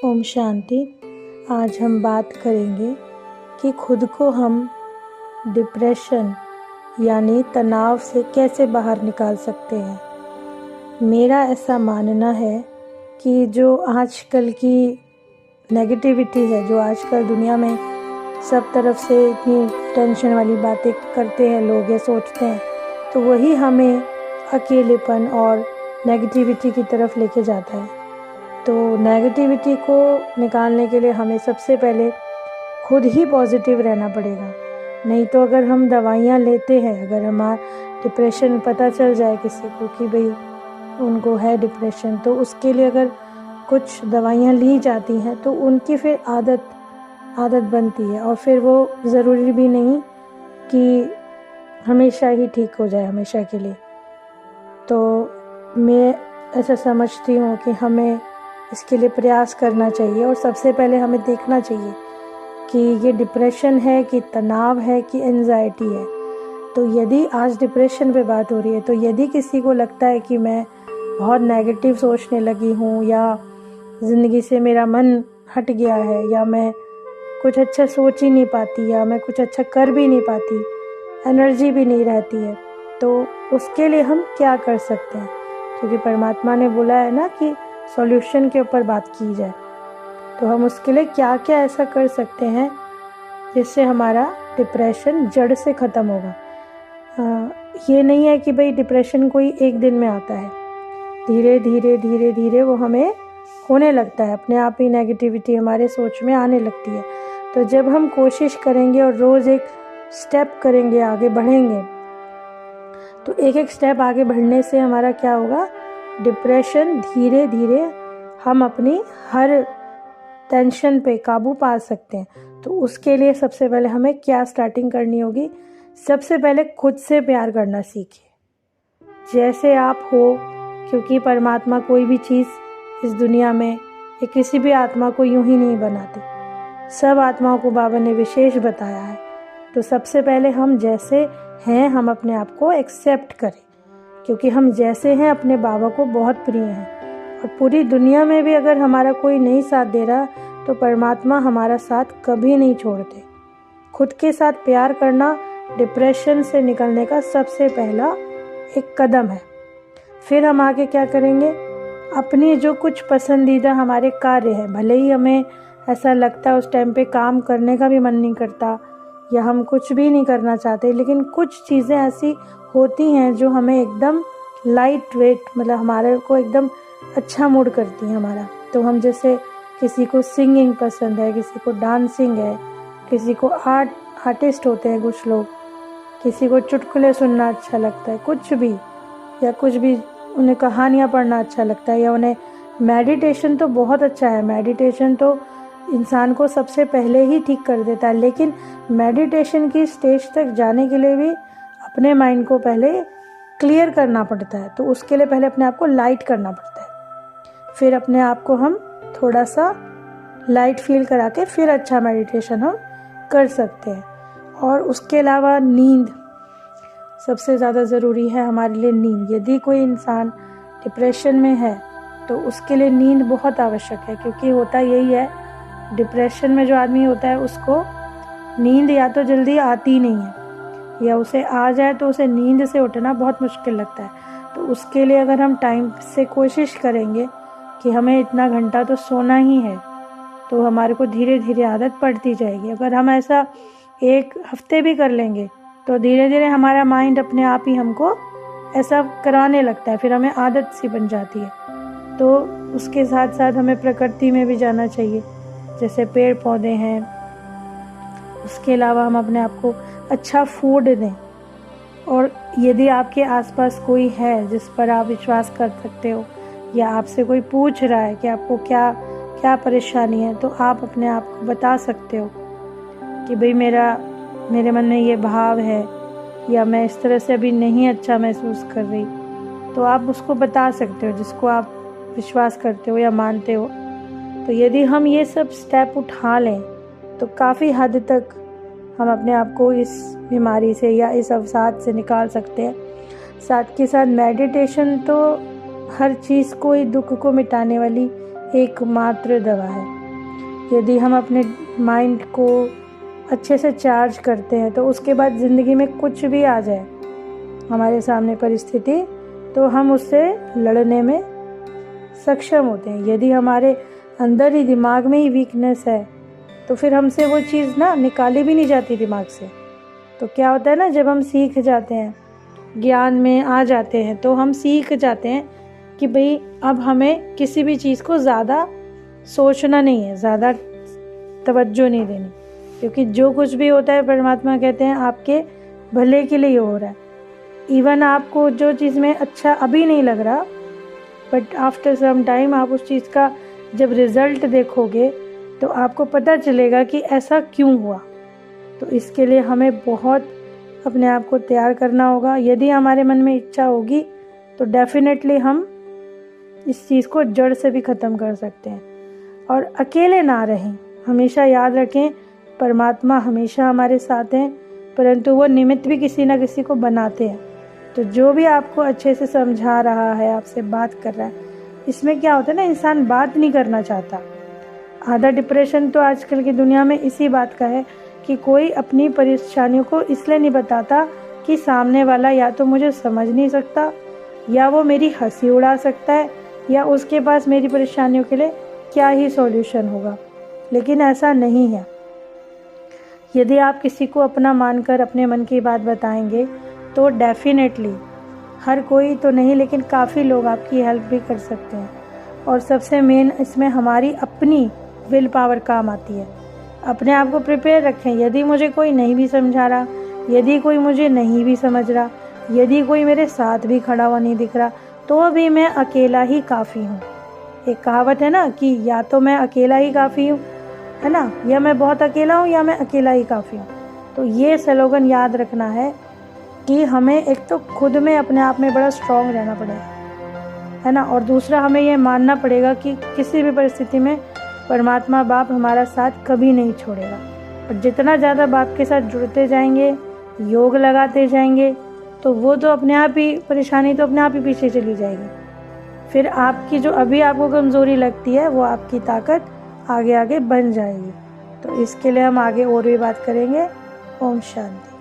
ओम शांति। आज हम बात करेंगे कि खुद को हम डिप्रेशन यानी तनाव से कैसे बाहर निकाल सकते हैं। मेरा ऐसा मानना है कि जो आजकल की नेगेटिविटी है, जो आजकल दुनिया में सब तरफ से इतनी टेंशन वाली बातें करते हैं लोग या सोचते हैं, तो वही हमें अकेलेपन और नेगेटिविटी की तरफ लेके जाता है। तो नेगेटिविटी को निकालने के लिए हमें सबसे पहले खुद ही पॉजिटिव रहना पड़ेगा। नहीं तो अगर हम दवाइयाँ लेते हैं, अगर हमारा डिप्रेशन पता चल जाए किसी को कि भाई उनको है डिप्रेशन, तो उसके लिए अगर कुछ दवाइयाँ ली जाती हैं तो उनकी फिर आदत बनती है और फिर वो ज़रूरी भी नहीं कि हमेशा ही ठीक हो जाए हमेशा के लिए। तो मैं ऐसा समझती हूँ कि हमें इसके लिए प्रयास करना चाहिए और सबसे पहले हमें देखना चाहिए कि ये डिप्रेशन है कि तनाव है कि एंजाइटी है। तो यदि आज डिप्रेशन पे बात हो रही है, तो यदि किसी को लगता है कि मैं बहुत नेगेटिव सोचने लगी हूँ या ज़िंदगी से मेरा मन हट गया है या मैं कुछ अच्छा सोच ही नहीं पाती या मैं कुछ अच्छा कर भी नहीं पाती, एनर्जी भी नहीं रहती है, तो उसके लिए हम क्या कर सकते हैं। क्योंकि परमात्मा ने बोला है ना कि सॉल्यूशन के ऊपर बात की जाए, तो हम उसके लिए क्या क्या ऐसा कर सकते हैं जिससे हमारा डिप्रेशन जड़ से ख़त्म होगा। ये नहीं है कि भाई डिप्रेशन कोई एक दिन में आता है, धीरे धीरे वो हमें होने लगता है, अपने आप ही नेगेटिविटी हमारे सोच में आने लगती है। तो जब हम कोशिश करेंगे और रोज़ एक स्टेप करेंगे, आगे बढ़ेंगे, तो एक एक स्टेप आगे बढ़ने से हमारा क्या होगा, डिप्रेशन धीरे धीरे हम अपनी हर टेंशन पे काबू पा सकते हैं। तो उसके लिए सबसे पहले हमें क्या स्टार्टिंग करनी होगी, सबसे पहले खुद से प्यार करना सीखिए जैसे आप हो। क्योंकि परमात्मा कोई भी चीज़ इस दुनिया में या किसी भी आत्मा को यूं ही नहीं बनाते, सब आत्माओं को बाबा ने विशेष बताया है। तो सबसे पहले हम जैसे हैं हम अपने आप को एक्सेप्ट करें, क्योंकि हम जैसे हैं अपने बाबा को बहुत प्रिय हैं। और पूरी दुनिया में भी अगर हमारा कोई नहीं साथ दे रहा तो परमात्मा हमारा साथ कभी नहीं छोड़ते। खुद के साथ प्यार करना डिप्रेशन से निकलने का सबसे पहला एक कदम है। फिर हम आगे क्या करेंगे, अपनी जो कुछ पसंदीदा हमारे कार्य हैं, भले ही हमें ऐसा लगता है उस टाइम पे काम करने का भी मन नहीं करता या हम कुछ भी नहीं करना चाहते, लेकिन कुछ चीज़ें ऐसी होती हैं जो हमें एकदम लाइट वेट, मतलब हमारे को एकदम अच्छा मूड करती हैं हमारा। तो हम जैसे किसी को सिंगिंग पसंद है, किसी को डांसिंग है, किसी को आर्टिस्ट होते हैं कुछ लोग, किसी को चुटकुले सुनना अच्छा लगता है, कुछ भी उन्हें कहानियाँ पढ़ना अच्छा लगता है, या उन्हें मेडिटेशन तो बहुत अच्छा है। मेडिटेशन तो इंसान को सबसे पहले ही ठीक कर देता है, लेकिन मेडिटेशन की स्टेज तक जाने के लिए भी अपने माइंड को पहले क्लियर करना पड़ता है। तो उसके लिए पहले अपने आप को लाइट करना पड़ता है, फिर अपने आप को हम थोड़ा सा लाइट फील करा के फिर अच्छा मेडिटेशन हम कर सकते हैं। और उसके अलावा नींद सबसे ज़्यादा ज़रूरी है हमारे लिए। नींद, यदि कोई इंसान डिप्रेशन में है तो उसके लिए नींद बहुत आवश्यक है। क्योंकि होता यही है, डिप्रेशन में जो आदमी होता है उसको नींद या तो जल्दी आती नहीं है, या उसे आ जाए तो उसे नींद से उठना बहुत मुश्किल लगता है। तो उसके लिए अगर हम टाइम से कोशिश करेंगे कि हमें इतना घंटा तो सोना ही है, तो हमारे को धीरे धीरे आदत पड़ती जाएगी। अगर हम ऐसा एक हफ्ते भी कर लेंगे तो धीरे धीरे हमारा माइंड अपने आप ही हमको ऐसा कराने लगता है, फिर हमें आदत सी बन जाती है। तो उसके साथ साथ हमें प्रकृति में भी जाना चाहिए, जैसे पेड़ पौधे हैं। उसके अलावा हम अपने आप को अच्छा फूड दें। और यदि आपके आसपास कोई है जिस पर आप विश्वास कर सकते हो, या आपसे कोई पूछ रहा है कि आपको क्या क्या परेशानी है, तो आप अपने आप को बता सकते हो कि भाई मेरे मन में ये भाव है, या मैं इस तरह से अभी नहीं अच्छा महसूस कर रही। तो आप उसको बता सकते हो जिसको आप विश्वास करते हो या मानते हो। तो यदि हम ये सब स्टेप उठा लें तो काफ़ी हद तक हम अपने आप को इस बीमारी से या इस अवसाद से निकाल सकते हैं। साथ के साथ मेडिटेशन तो हर चीज़ को ही, दुख को मिटाने वाली एकमात्र दवा है। यदि हम अपने माइंड को अच्छे से चार्ज करते हैं तो उसके बाद ज़िंदगी में कुछ भी आ जाए हमारे सामने परिस्थिति, तो हम उससे लड़ने में सक्षम होते हैं। यदि हमारे अंदर ही दिमाग में ही वीकनेस है तो फिर हमसे वो चीज़ ना निकाली भी नहीं जाती दिमाग से। तो क्या होता है ना, जब हम सीख जाते हैं, ज्ञान में आ जाते हैं, तो हम सीख जाते हैं कि भाई अब हमें किसी भी चीज़ को ज़्यादा सोचना नहीं है, ज़्यादा तवज्जो नहीं देनी, क्योंकि जो कुछ भी होता है परमात्मा कहते हैं आपके भले के लिए हो रहा है। इवन आपको जो चीज़ में अच्छा अभी नहीं लग रहा, बट आफ्टर सम टाइम आप उस चीज़ का जब रिज़ल्ट देखोगे तो आपको पता चलेगा कि ऐसा क्यों हुआ। तो इसके लिए हमें बहुत अपने आप को तैयार करना होगा। यदि हमारे मन में इच्छा होगी तो डेफिनेटली हम इस चीज़ को जड़ से भी ख़त्म कर सकते हैं। और अकेले ना रहें, हमेशा याद रखें परमात्मा हमेशा हमारे साथ हैं, परंतु वो निमित्त भी किसी ना किसी को बनाते हैं। तो जो भी आपको अच्छे से समझा रहा है, आपसे बात कर रहा है, इसमें क्या होता है ना, इंसान बात नहीं करना चाहता। आधा डिप्रेशन तो आजकल की दुनिया में इसी बात का है कि कोई अपनी परेशानियों को इसलिए नहीं बताता कि सामने वाला या तो मुझे समझ नहीं सकता, या वो मेरी हंसी उड़ा सकता है, या उसके पास मेरी परेशानियों के लिए क्या ही सॉल्यूशन होगा। लेकिन ऐसा नहीं है। यदि आप किसी को अपना मानकर अपने मन की बात बताएंगे तो डेफिनेटली हर कोई तो नहीं, लेकिन काफ़ी लोग आपकी हेल्प भी कर सकते हैं। और सबसे मेन इसमें हमारी अपनी विल पावर काम आती है। अपने आप को प्रिपेयर रखें। यदि मुझे कोई नहीं भी समझा रहा, यदि कोई मुझे नहीं भी समझ रहा, यदि कोई मेरे साथ भी खड़ा हुआ नहीं दिख रहा, तो भी मैं अकेला ही काफ़ी हूँ। एक कहावत है ना कि या तो मैं अकेला ही काफ़ी हूँ, है ना, या मैं बहुत अकेला हूँ, या मैं अकेला ही काफ़ी हूँ। तो ये स्लोगन याद रखना है कि हमें एक तो खुद में अपने आप में बड़ा स्ट्रॉन्ग रहना पड़ेगा, है ना, और दूसरा हमें ये मानना पड़ेगा कि किसी भी परिस्थिति में परमात्मा बाप हमारा साथ कभी नहीं छोड़ेगा। और जितना ज़्यादा बाप के साथ जुड़ते जाएंगे, योग लगाते जाएंगे, तो वो तो अपने आप ही परेशानी तो अपने आप ही पीछे चली जाएगी। फिर आपकी जो अभी आपको कमज़ोरी लगती है वो आपकी ताकत आगे आगे बन जाएगी। तो इसके लिए हम आगे और भी बात करेंगे। ओम शांति।